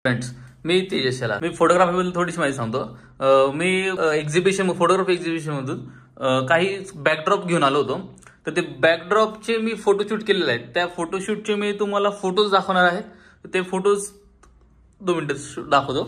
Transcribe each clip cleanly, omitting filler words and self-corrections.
Friends, मी तेजस्याला मी फोटोग्राफीबद्दल थोडीशी माहिती सांगतो। मी फोटोग्राफी एक्झिबिशन मधून काही बॅकड्रॉप घेऊन आलो होतो। तर ते बॅकड्रॉपचे मी फोटोशूट केलेले आहेत। त्या फोटोशूटचे मी तुम्हाला फोटोज दाखवणार आहे। ते फोटोज 2 मिनिटात दाखवतो।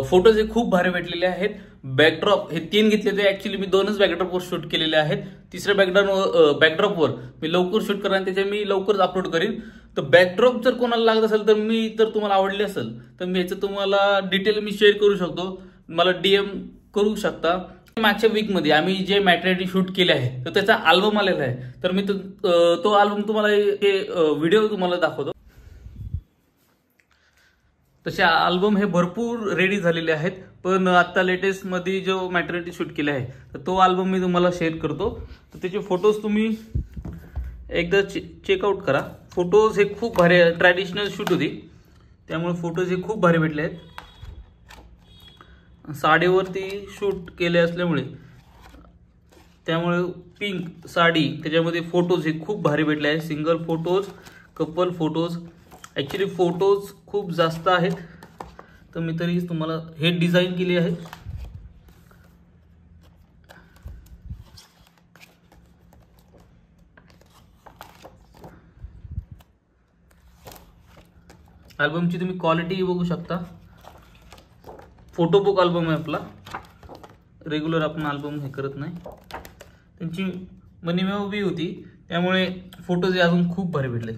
फोटोज हे खूप भारी भेटलेले आहेत। बॅकड्रॉप हे 3 घेतले, ऍक्च्युली मी 2च बॅकड्रॉपवर शूट केलेले आहेत। तिसऱ्या बॅकड्रॉपवर मी लवकर शूट करणार, त्याचे मी लवकरच अपलोड करीन। तर बॅकड्रॉप जर कोणाला लागत असेल तर मी तुम्हाला आवडले असेल तर मी याचं तुम्हाला डिटेल मी शेअर करू शकतो। मला DM करू शकता। मागच्या वीक मध्ये आम्ही जे मॅटर्निटी शूट केले आहे तर त्याचा अल्बम आलेला आहे। तर मी तो अल्बम तुम्हाला व्हिडिओ तुम्हाला दाखवतो। तसे अल्बम हे भरपूर रेडी झालेले आहेत, पण आता लेटेस्ट मध्ये जो मॅटर्निटी शूट केला आहे तर तो अल्बम मी तुम्हाला शेअर करतो। तर त्याचे फोटोज तुम्ही एकदा चेकआउट करा। फोटोज हे खूप भारी, ट्रॅडिशनल शूट होती त्यामुळे फोटोज हे खूप भारी भेटले आहेत। साडीवरती शूट केले असल्यामुळे त्यामुळे पिंक साडी, त्याच्यामध्ये फोटोज हे खूप भारी भेटले आहेत। Single photos, couple photos, actually photos खूप जास्त आहेत तर मी तरी तुम्हाला हे डिझाईन केली आहे। अल्बमची तुम्ही क्वालिटी बघू शकता। फोटो बुक अल्बम आहे आपला, रेग्युलर आपण अल्बम हे करत नाही। त्यांची मनी बी होती त्यामुळे फोटोज अजून खूप भारी भेटले।